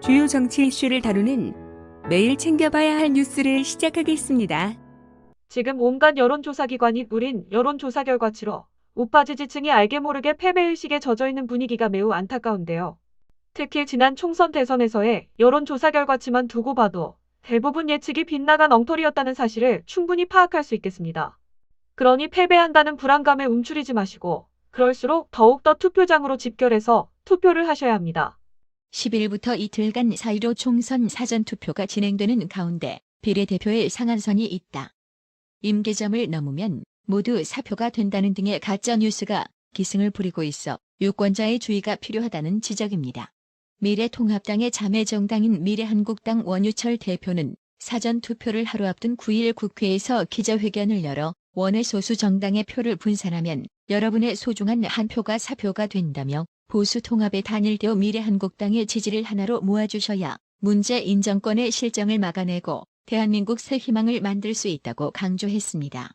주요 정치 이슈를 다루는 매일 챙겨봐야 할 뉴스를 시작하겠습니다. 지금 온갖 여론조사기관이 뿌린 여론조사 결과치로 우파 지지층이 알게 모르게 패배의식에 젖어있는 분위기가 매우 안타까운데요. 특히 지난 총선 대선에서의 여론조사 결과치만 두고 봐도 대부분 예측이 빗나간 엉터리였다는 사실을 충분히 파악할 수 있겠습니다. 그러니 패배한다는 불안감에 움츠리지 마시고 그럴수록 더욱더 투표장으로 집결해서 투표를 하셔야 합니다. 10일부터 이틀간 4.15 총선 사전투표가 진행되는 가운데 비례대표의 상한선이 있다. 임계점을 넘으면 모두 사표가 된다는 등의 가짜뉴스가 기승을 부리고 있어 유권자의 주의가 필요하다는 지적입니다. 미래통합당의 자매정당인 미래한국당 원유철 대표는 사전투표를 하루 앞둔 9일 국회에서 기자회견을 열어 원외 소수 정당의 표를 분산하면 여러분의 소중한 한 표가 사표가 된다며 보수 통합에 단일되어 미래한국당의 지지를 하나로 모아주셔야 문재인 정권의 실정을 막아내고 대한민국 새 희망을 만들 수 있다고 강조했습니다.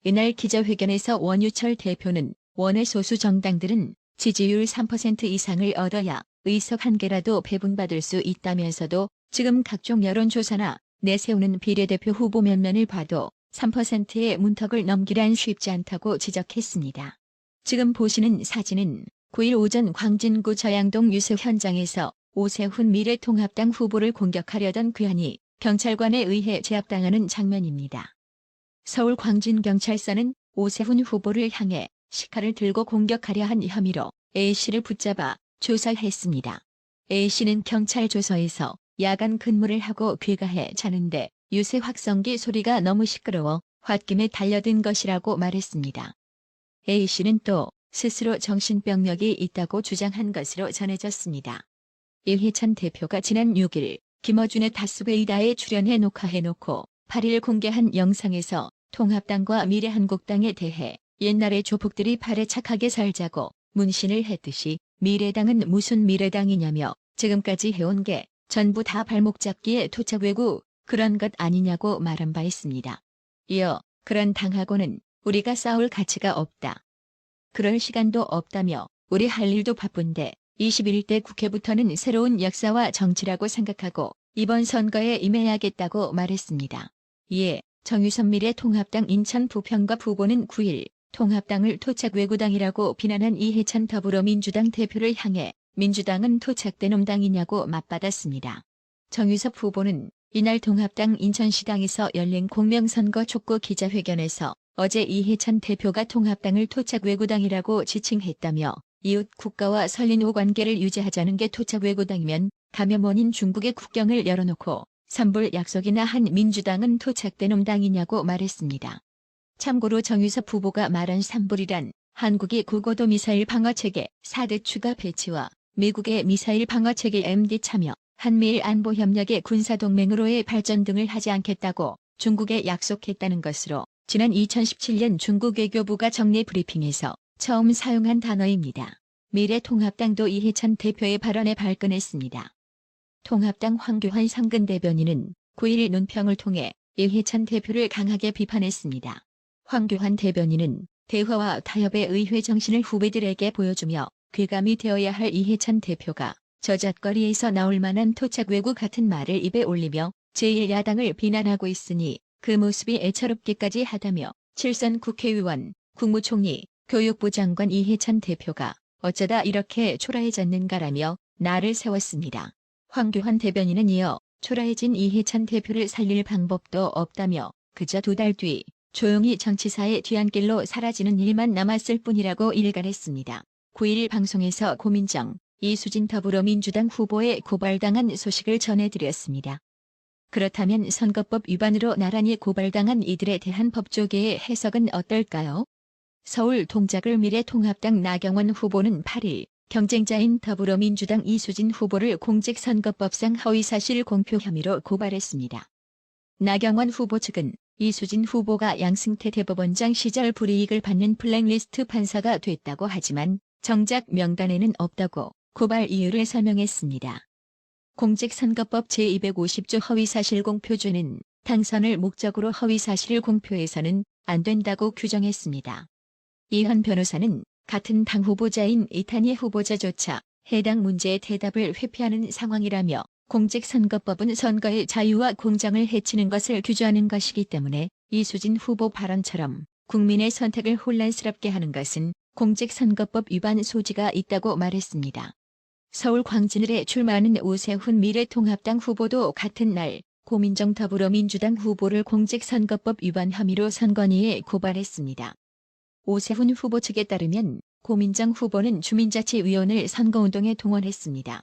이날 기자회견에서 원유철 대표는 원외 소수 정당들은 지지율 3% 이상을 얻어야 의석 한 개라도 배분받을 수 있다면서도 지금 각종 여론조사나 내세우는 비례대표 후보 면면을 봐도 3%의 문턱을 넘기란 쉽지 않다고 지적했습니다. 지금 보시는 사진은 9일 오전 광진구 저양동 유세 현장에서 오세훈 미래통합당 후보를 공격하려던 그한이 경찰관에 의해 제압당하는 장면입니다. 서울 광진경찰서는 오세훈 후보를 향해 시칼을 들고 공격하려 한 혐의로 A씨를 붙잡아 조사했습니다. A씨는 경찰 조서에서 야간 근무를 하고 귀가해 자는데 유세 확성기 소리가 너무 시끄러워 홧김에 달려든 것이라고 말했습니다. A씨는 또 스스로 정신병력이 있다고 주장한 것으로 전해졌습니다. 이해찬 대표가 지난 6일 김어준의 다스베이다에 출연해 녹화해놓고 8일 공개한 영상에서 통합당과 미래한국당에 대해 옛날에 조폭들이 발에 착하게 살자고 문신을 했듯이 미래당은 무슨 미래당이냐며 지금까지 해온 게 전부 다 발목 잡기에 토착외구 그런 것 아니냐고 말한 바 있습니다. 이어 그런 당하고는 우리가 싸울 가치가 없다. 그럴 시간도 없다며 우리 할 일도 바쁜데 21대 국회부터는 새로운 역사와 정치라고 생각하고 이번 선거에 임해야겠다고 말했습니다. 이에 정유선 미래통합당 인천 부평갑 후보는 9일 통합당을 토착외구당이라고 비난한 이해찬 더불어민주당 대표를 향해 민주당은 토착된 놈당이냐고 맞받았습니다. 정유섭 후보는 이날 통합당 인천시당에서 열린 공명선거 촉구 기자회견에서 어제 이해찬 대표가 통합당을 토착외구당이라고 지칭했다며 이웃 국가와 선린후 관계를 유지하자는 게 토착외구당이면 감염 원인 중국의 국경을 열어놓고 산불 약속이나 한 민주당은 토착된 놈당이냐고 말했습니다. 참고로 정유섭 후보가 말한 산불이란 한국이 고고도 미사일 방어체계 4대 추가 배치와 미국의 미사일 방어체계 MD 참여, 한미일 안보협력의 군사동맹으로의 발전 등을 하지 않겠다고 중국에 약속했다는 것으로 지난 2017년 중국 외교부가 정례 브리핑에서 처음 사용한 단어입니다. 미래통합당도 이해찬 대표의 발언에 발끈했습니다. 통합당 황교안 상근 대변인은 9일 논평을 통해 이해찬 대표를 강하게 비판했습니다. 황교안 대변인은 대화와 타협의 의회 정신을 후배들에게 보여주며 귀감이 되어야 할 이해찬 대표가 저잣거리에서 나올 만한 토착외구 같은 말을 입에 올리며 제1야당을 비난하고 있으니 그 모습이 애처롭기까지 하다며 7선 국회의원, 국무총리, 교육부 장관 이해찬 대표가 어쩌다 이렇게 초라해졌는가라며 날을 세웠습니다. 황교안 대변인은 이어 초라해진 이해찬 대표를 살릴 방법도 없다며 그저 2달 뒤 조용히 정치사의 뒤안길로 사라지는 일만 남았을 뿐이라고 일갈했습니다. 9일 방송에서 고민정, 이수진 더불어민주당 후보에 고발당한 소식을 전해드렸습니다. 그렇다면 선거법 위반으로 나란히 고발당한 이들에 대한 법조계의 해석은 어떨까요? 서울 동작을 미래통합당 나경원 후보는 8일 경쟁자인 더불어민주당 이수진 후보를 공직선거법상 허위사실 공표 혐의로 고발했습니다. 나경원 후보 측은 이수진 후보가 양승태 대법원장 시절 불이익을 받는 블랙리스트 판사가 됐다고 하지만 정작 명단에는 없다고 고발 이유를 설명했습니다. 공직선거법 제250조 허위사실 공표죄는 당선을 목적으로 허위사실을 공표해서는 안 된다고 규정했습니다. 이현 변호사는 같은 당 후보자인 이탄희 후보자조차 해당 문제의 대답을 회피하는 상황이라며 공직선거법은 선거의 자유와 공정을 해치는 것을 규정하는 것이기 때문에 이수진 후보 발언처럼 국민의 선택을 혼란스럽게 하는 것은 공직선거법 위반 소지가 있다고 말했습니다. 서울 광진을에 출마하는 오세훈 미래통합당 후보도 같은 날 고민정 더불어민주당 후보를 공직선거법 위반 혐의로 선관위에 고발했습니다. 오세훈 후보 측에 따르면 고민정 후보는 주민자치위원을 선거운동에 동원했습니다.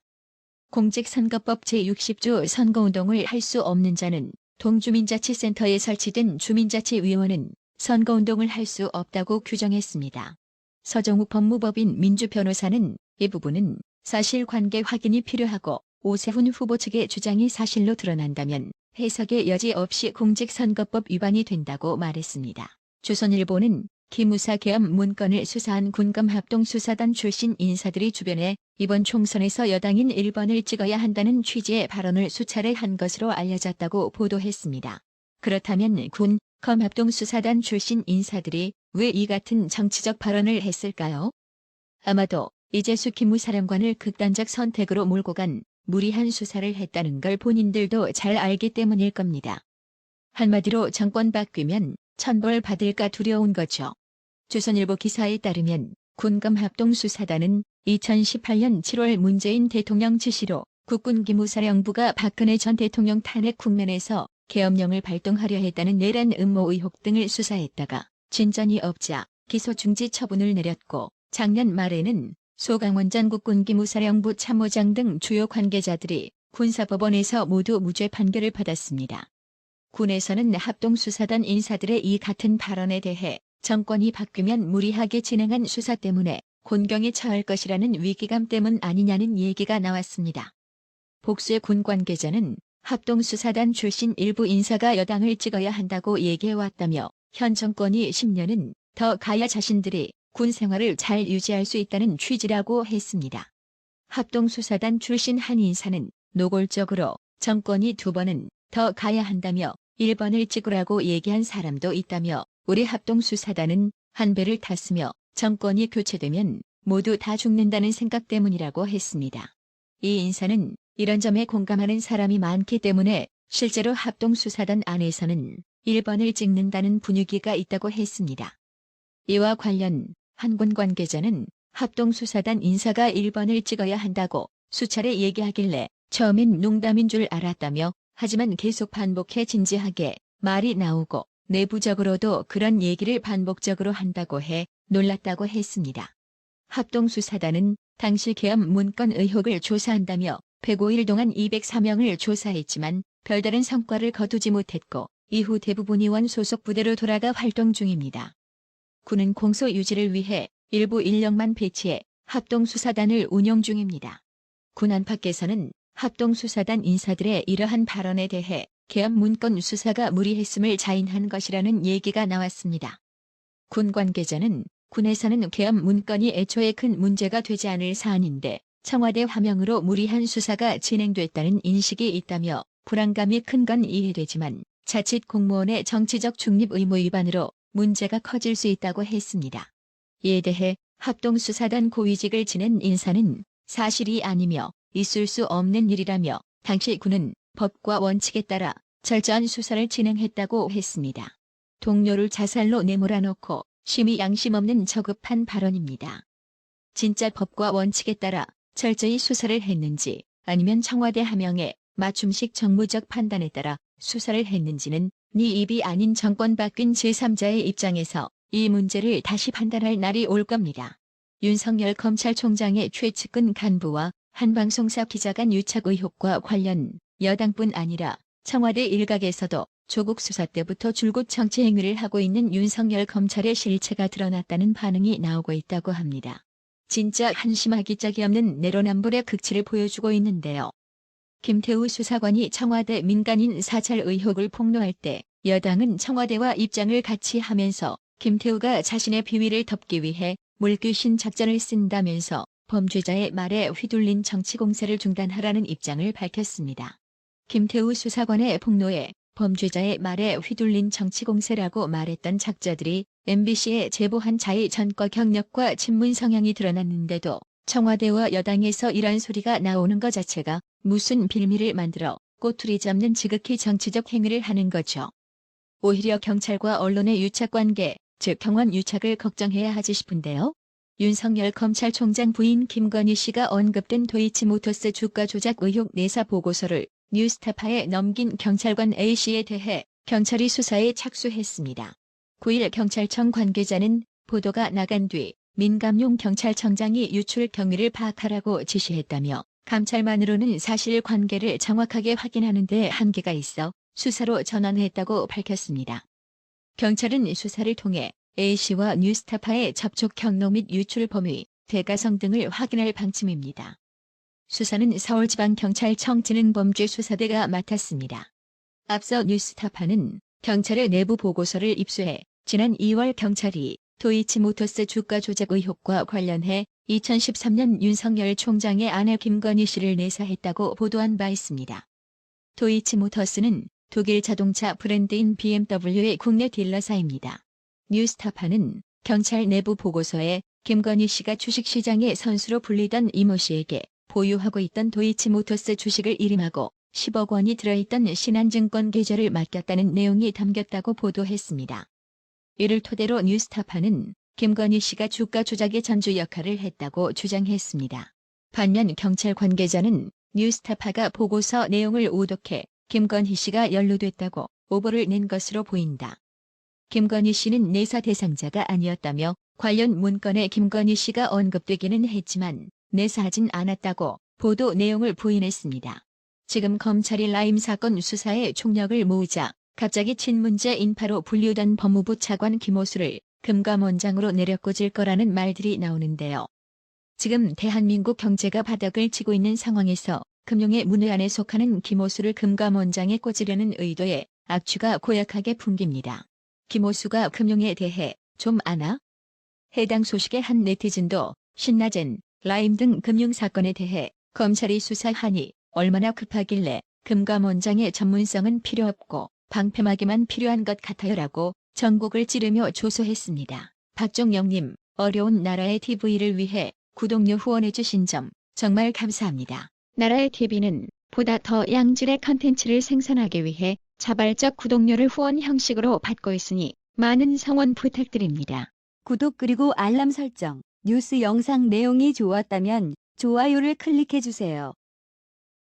공직선거법 제60조 선거운동을 할 수 없는 자는 동주민자치센터에 설치된 주민자치위원은 선거운동을 할 수 없다고 규정했습니다. 서정욱 법무법인 민주변호사는 이 부분은 사실관계 확인이 필요하고 오세훈 후보 측의 주장이 사실로 드러난다면 해석의 여지 없이 공직선거법 위반이 된다고 말했습니다. 조선일보는 기무사 계엄 문건을 수사한 군검합동수사단 출신 인사들이 주변에 이번 총선에서 여당인 1번을 찍어야 한다는 취지의 발언을 수차례 한 것으로 알려졌다고 보도했습니다. 그렇다면 군검합동수사단 출신 인사들이 왜 이 같은 정치적 발언을 했을까요? 아마도 이재수 기무사령관을 극단적 선택으로 몰고 간 무리한 수사를 했다는 걸 본인들도 잘 알기 때문일 겁니다. 한마디로 정권 바뀌면 천벌 받을까 두려운 거죠. 조선일보 기사에 따르면 군검합동수사단은 2018년 7월 문재인 대통령 지시로 국군기무사령부가 박근혜 전 대통령 탄핵 국면에서 계엄령을 발동하려 했다는 내란 음모 의혹 등을 수사했다가 진전이 없자 기소 중지 처분을 내렸고 작년 말에는 소강원 전 국군기무사령부 참모장 등 주요 관계자들이 군사법원에서 모두 무죄 판결을 받았습니다. 군에서는 합동수사단 인사들의 이 같은 발언에 대해 정권이 바뀌면 무리하게 진행한 수사 때문에 곤경에 처할 것이라는 위기감 때문 아니냐는 얘기가 나왔습니다. 복수의 군 관계자는 합동수사단 출신 일부 인사가 여당을 찍어야 한다고 얘기해왔다며 현 정권이 10년은 더 가야 자신들이 군 생활을 잘 유지할 수 있다는 취지라고 했습니다. 합동수사단 출신 한 인사는 노골적으로 정권이 2번은 더 가야 한다며 1번을 찍으라고 얘기한 사람도 있다며 우리 합동수사단은 한 배를 탔으며 정권이 교체되면 모두 다 죽는다는 생각 때문이라고 했습니다. 이 인사는 이런 점에 공감하는 사람이 많기 때문에 실제로 합동수사단 안에서는 1번을 찍는다는 분위기가 있다고 했습니다. 이와 관련 한 군 관계자는 합동수사단 인사가 1번을 찍어야 한다고 수차례 얘기하길래 처음엔 농담인 줄 알았다며 하지만 계속 반복해 진지하게 말이 나오고 내부적으로도 그런 얘기를 반복적으로 한다고 해 놀랐다고 했습니다. 합동수사단은 당시 계엄 문건 의혹을 조사한다며 105일 동안 204명을 조사했지만 별다른 성과를 거두지 못했고 이후 대부분이 원 소속 부대로 돌아가 활동 중입니다. 군은 공소 유지를 위해 일부 인력만 배치해 합동수사단을 운영 중입니다. 군 안팎에서는 합동수사단 인사들의 이러한 발언에 대해 계엄 문건 수사가 무리했음을 자인한 것이라는 얘기가 나왔습니다. 군 관계자는 군에서는 계엄 문건이 애초에 큰 문제가 되지 않을 사안인데 청와대 화명으로 무리한 수사가 진행됐다는 인식이 있다며 불안감이 큰 건 이해되지만 자칫 공무원의 정치적 중립 의무 위반으로 문제가 커질 수 있다고 했습니다. 이에 대해 합동수사단 고위직을 지낸 인사는 사실이 아니며 있을 수 없는 일이라며 당시 군은 법과 원칙에 따라 철저한 수사를 진행했다고 했습니다. 동료를 자살로 내몰아놓고 심히 양심 없는 저급한 발언입니다. 진짜 법과 원칙에 따라 철저히 수사를 했는지 아니면 청와대 하명에 맞춤식 정무적 판단에 따라 수사를 했는지는 네 입이 아닌 정권 바뀐 제3자의 입장에서 이 문제를 다시 판단할 날이 올 겁니다. 윤석열 검찰총장의 최측근 간부와 한 방송사 기자 간 유착 의혹과 관련 여당뿐 아니라 청와대 일각에서도 조국 수사 때부터 줄곧 정치 행위를 하고 있는 윤석열 검찰의 실체가 드러났다는 반응이 나오고 있다고 합니다. 진짜 한심하기 짝이 없는 내로남불의 극치를 보여주고 있는데요. 김태우 수사관이 청와대 민간인 사찰 의혹을 폭로할 때 여당은 청와대와 입장을 같이 하면서 김태우가 자신의 비위를 덮기 위해 물귀신 작전을 쓴다면서 범죄자의 말에 휘둘린 정치 공세를 중단하라는 입장을 밝혔습니다. 김태우 수사관의 폭로에 범죄자의 말에 휘둘린 정치 공세라고 말했던 작자들이 MBC에 제보한 자의 전과 경력과 친문 성향이 드러났는데도 청와대와 여당에서 이런 소리가 나오는 것 자체가 무슨 빌미를 만들어 꼬투리 잡는 지극히 정치적 행위를 하는 거죠. 오히려 경찰과 언론의 유착관계, 즉 경원 유착을 걱정해야 하지 싶은데요. 윤석열 검찰총장 부인 김건희 씨가 언급된 도이치모터스 주가 조작 의혹 내사 보고서를 뉴스타파에 넘긴 경찰관 A씨에 대해 경찰이 수사에 착수했습니다. 9일 경찰청 관계자는 보도가 나간 뒤 민감용 경찰청장이 유출 경위를 파악하라고 지시했다며 감찰만으로는 사실관계를 정확하게 확인하는 데 한계가 있어 수사로 전환했다고 밝혔습니다. 경찰은 수사를 통해 A씨와 뉴스타파의 접촉 경로 및 유출 범위, 대가성 등을 확인할 방침입니다. 수사는 서울지방경찰청 지능범죄수사대가 맡았습니다. 앞서 뉴스타파는 경찰의 내부 보고서를 입수해 지난 2월 경찰이 도이치모터스 주가 조작 의혹과 관련해 2013년 윤석열 총장의 아내 김건희 씨를 내사했다고 보도한 바 있습니다. 도이치모터스는 독일 자동차 브랜드인 BMW의 국내 딜러사입니다. 뉴스타파는 경찰 내부 보고서에 김건희 씨가 주식시장의 선수로 불리던 이모 씨에게 보유하고 있던 도이치모터스 주식을 일임하고 10억 원이 들어있던 신한증권 계좌를 맡겼다는 내용이 담겼다고 보도했습니다. 이를 토대로 뉴스타파는 김건희 씨가 주가 조작의 전주 역할을 했다고 주장했습니다. 반면 경찰 관계자는 뉴스타파가 보고서 내용을 오독해 김건희 씨가 연루됐다고 오보를 낸 것으로 보인다. 김건희 씨는 내사 대상자가 아니었다며 관련 문건에 김건희 씨가 언급되기는 했지만 내사하진 않았다고 보도 내용을 부인했습니다. 지금 검찰이 라임 사건 수사에 총력을 모으자 갑자기 친문제 인파로 분류된 법무부 차관 김호수를 금감원장으로 내려꽂을 거라는 말들이 나오는데요. 지금 대한민국 경제가 바닥을 치고 있는 상황에서 금융의 문외 안에 속하는 김호수를 금감원장에 꽂으려는 의도에 악취가 고약하게 풍깁니다. 김호수가 금융에 대해 좀 아나? 해당 소식에 한 네티즌도 신나젠, 라임 등 금융사건에 대해 검찰이 수사하니 얼마나 급하길래 금감원장의 전문성은 필요 없고 방패막이만 필요한 것 같아요라고 전곡을 찌르며 조소했습니다. 박종영님, 어려운 나라의 TV를 위해 구독료 후원해주신 점 정말 감사합니다. 나라의 TV는 보다 더 양질의 컨텐츠를 생산하기 위해 자발적 구독료를 후원 형식으로 받고 있으니 많은 성원 부탁드립니다. 구독 그리고 알람 설정, 뉴스 영상 내용이 좋았다면 좋아요를 클릭해주세요.